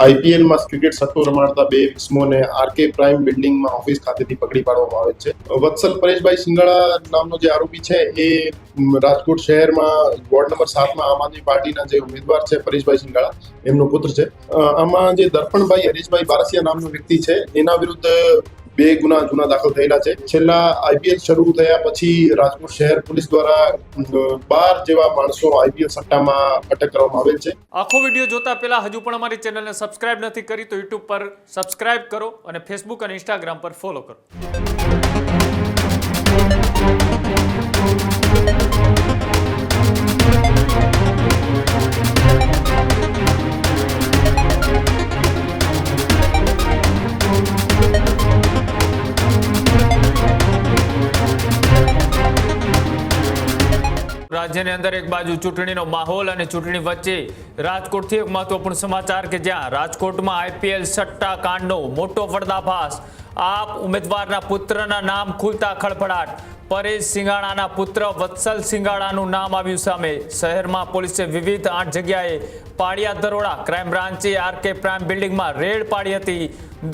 IPL માં cricket સટ્ટો રમાડતા બે ઇસમોને RK prime બિલ્ડિંગમાં ઓફિસ ખાતેથી પકડી પાડવામાં આવે છે. વત્સલ પરેશભાઈ સિંગાળા નામનો જે આરોપી છે એ રાજકોટ શહેરમાં વોર્ડ નંબર 7 માં આમ આદમી પાર્ટીના જે ઉમેદવાર છે પરેશભાઈ સિંગાળા એમનો પુત્ર છે. આમાં જે દર્પણભાઈ હરીશભાઈ બારસિયા નામનો વ્યક્તિ છે એના વિરુદ્ધ બે ગુના જૂના દાખલ થયેલા છે. છેલ્લા આઈપીએલ શરૂ થયા પછી રાજકોટ શહેર પોલીસ દ્વારા 12 જેવા માણસો આઈપીએલ સટ્ટામાં અટક કરવામાં આવેલ છે. આખો વિડીયો જોતા પહેલા હજુ પણ અમારી ચેનલને સબસ્ક્રાઇબ નથી કરી તો યુટ્યુબ પર સબસ્ક્રાઇબ કરો અને ફેસબુક અને ઇન્સ્ટાગ્રામ પર ફોલો કરો. રાજ્યની અંદર એક બાજુ ચૂંટણીનો માહોલ અને ચૂંટણી વચ્ચે રાજકોટથી એક મહત્વપૂર્ણ સમાચાર કે જ્યાં રાજકોટમાં આઈપીએલ સટ્ટા કાંડનો મોટો પર્દાફાશ. આપ ઉમેદવારના પુત્રના નામ ખુલતા ખળભળાટ. પરેશ સિંગાળાના પુત્ર વત્સલ સિંગાળાનું નામ આવ્યું સામે. શહેરમાં પોલીસે વિવિધ 8 જગ્યાએ પાડ્યા દરોડા. ક્રાઇમ બ્રાન્ચે આરકે પ્રાઇમ બિલ્ડિંગમાં રેડ પાડી હતી.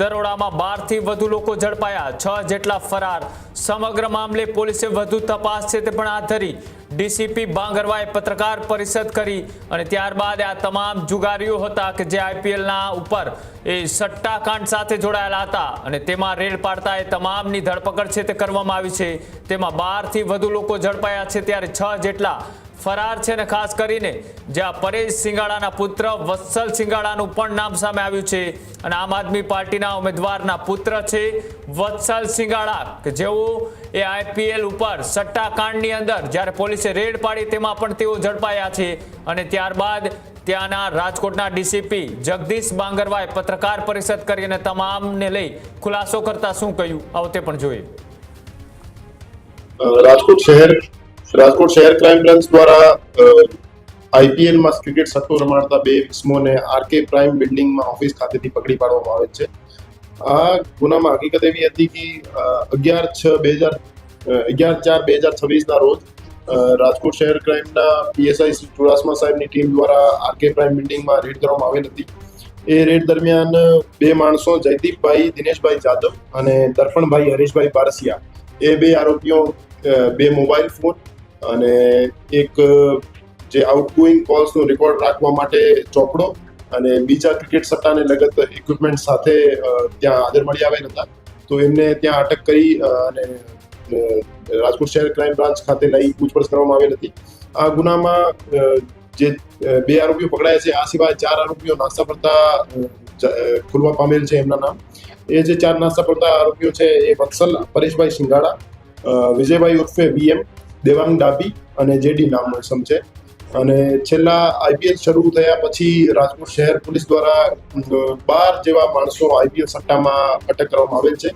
દરોડામાં 12 થી વધુ લોકો ઝડપાયા, 6 જેટલા ફરાર. સમગ્ર મામલે પોલીસે વધુ તપાસ છે તે પણ હાથ ધરી. ડીસીપી બાંગરવાએ પત્રકાર પરિષદ કરી અને ત્યારબાદ આ તમામ જુગારીઓ હતા કે જે આઈપીએલના ઉપર એ સટ્ટાકાંડ સાથે જોડાયેલા હતા અને તેમાં રેડ પાડતા એ તમામની ધરપકડ છે તે કરવામાં આવી છે. તેમાં 12 થી વધુ લોકો ઝડપાયા છે, ત્યારે 6 જેટલા ફરાર છે. અને ખાસ કરીને જ્યાં પરેશ સિંગાળાના પુત્ર વત્સલ સિંગાળાનું પણ નામ સામે આવ્યું છે અને આમ આદમી પાર્ટીના ઉમેદવારના પુત્ર છે વત્સલ સિંગાળા કે જેઓ એ આઈપીએલ ઉપર સટ્ટાકાંડની અંદર જ્યારે પોલીસે રેડ પાડી તેમાં પણ તેઓ ઝડપાયા છે. અને ત્યારબાદ ત્યાંના રાજકોટના ડીસીપી જગદીશ બાંગરવાએ પત્રકાર પરિષદ કરી અને તમામને લઈ ખુલાસો કરતા શું કહ્યું આવો તે પણ જોઈએ. રાજકોટ શહેર ક્રાઇમ બ્રાન્ચ દ્વારા આઈપીએલ માં ક્રિકેટ સટ્ટો રમાડતા બે ઇસમોને આરકે પ્રાઇમ બિલ્ડિંગમાં ઓફિસ ખાતેથી પકડી પાડવામાં આવે છે. આ ગુનામાં હકીકત એવી હતી કે 11/4/2026 ના રોજ રાજકોટ શહેર ક્રાઇમના પીએસઆઈ શ્રી ચુડાસમા સાહેબની ટીમ દ્વારા આરકે પ્રાઇમ બિલ્ડિંગમાં રેડ કરવામાં આવેલ હતી. એ રેડ દરમિયાન બે માણસો જયદીપભાઈ દિનેશભાઈ જાદવ અને દર્પણભાઈ હરીશભાઈ બારસિયા એ બે આરોપીઓ બે મોબાઈલ ફોન અને એક જે આઉટગોઈંગ કોલ્સનો રેકોર્ડ રાખવા માટે ચોપડો અને બીજા ક્રિકેટ સટ્ટાને લગત ઇક્વિપમેન્ટ સાથે ત્યાં હાજર મળી આવેલ હતા. તો એમને ત્યાં અટક કરી અને રાજકોટ શહેર ક્રાઇમ બ્રાન્ચ ખાતે લઈ પૂછપરછ કરવામાં આવેલ હતી. આ ગુનામાં જે બે આરોપીઓ પકડાયા છે આ સિવાય 4 આરોપીઓ નાસ્તા ફરતા ખુલવા પામેલ છે. એમના નામ એ જે 4 નાસ્તા ફરતા આરોપીઓ છે એ વત્સલ પરેશભાઈ સિંગાળા, વિજયભાઈ ઉર્ફે વીએમ, દેવાંગ ડાબી અને જેડી નામનો ઇસમ છે. અને છેલ્લા આઈપીએલ શરૂ થયા પછી રાજકોટ શહેર પોલીસ દ્વારા 12 જેવા માણસો આઈપીએલ સટ્ટામાં અટક કરવામાં આવેલ છે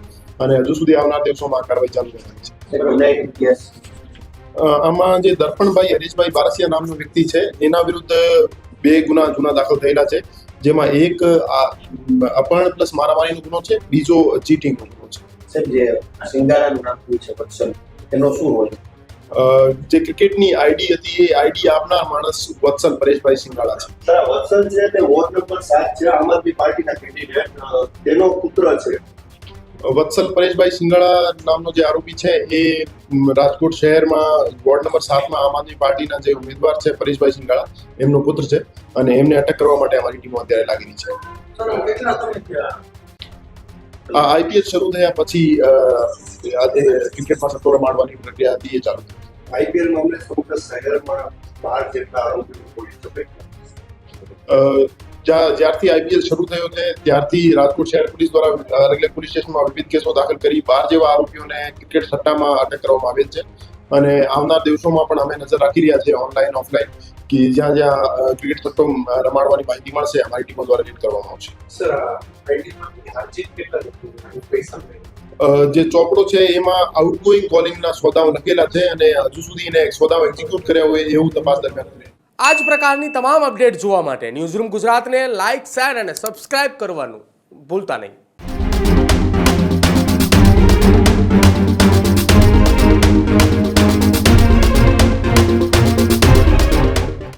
અને હજુ સુધી આવનાર દિવસોમાં કાર્યવાહી ચાલુ રહેવાની છે. આમાં જે દર્પણભાઈ હરીશભાઈ બારસિયા નામનો વ્યક્તિ છે એના વિરુદ્ધ બે ગુના જૂના દાખલ થયેલા છે, જેમાં એક અપહરણ પ્લસ મારામારીનો ગુનો છે, બીજો ચીટિંગનો ગુનો છે. જે સિંગાળાનું નામ છે વત્સલ, એનો શું રોલ? જે ક્રિકેટની આઈડી હતી એ આઈડી આપનાર માણસ વત્સલ પરેશભાઈ સિંગાળા છે. સર, વત્સલ છે તે વોર્ડ નંબર 7 છે આમ આદમી પાર્ટીના કેન્ડિડેટ, તેનો પુત્ર છે. વત્સલ પરેશભાઈ સિંગાળા નામનો જે આરોપી છે એ રાજકોટ શહેરમાં વોર્ડ નંબર 7 માં આમ આદમી પાર્ટીના જે ઉમેદવાર છે પરેશભાઈ સિંગાળા એમનો પુત્ર છે અને એમને અટક કરવા માટે અમારી ટીમો અત્યારે લાગેલી છે. આ આઈપીએલ શરૂ થયા પછી આજે ક્રિકેટમાં સટ્ટો રમાડવાની પ્રક્રિયા હતી એ ચાલુ થઈ. આઈપીએલ મામલે સમગ્ર શહેરમાં 12 જેટલા આરોપીઓ પોલીસ ઝડપી. જ્યારથી આઈપીએલ શરૂ થયો છે ત્યારથી રાજકોટ શહેર પોલીસ દ્વારા અલગ અલગ પોલીસ સ્ટેશનમાં વિવિધ કેસો દાખલ કરી 12 જેવા આરોપીઓને ક્રિકેટ સટ્ટામાં અટક કરવામાં આવેલ છે. અને આવનાર દિવસોમાં પણ અમે નજર રાખી રહ્યા છીએ ઓનલાઈન ઓફલાઈન કે જ્યાં જ્યાં ક્રિકેટ સટ્ટો રમાડવાની માહિતી મળશે અમારી ટીમો દ્વારા રેડ કરવામાં આવશે. જે ચોપડો છે એમાં આઉટગોઈંગ કોલિંગના સોદાઓ લખેલા છે અને હજુ સુધી એને સોદાઓ એક્ઝિક્યુટ કર્યા હોય એવું તપાસ દરમિયાન. આ જ પ્રકારની તમામ અપડેટ જોવા માટે ન્યૂઝરૂમ ગુજરાતને લાઇક, શેર અને સબસ્ક્રાઇબ કરવાનું ભૂલતા નહીં.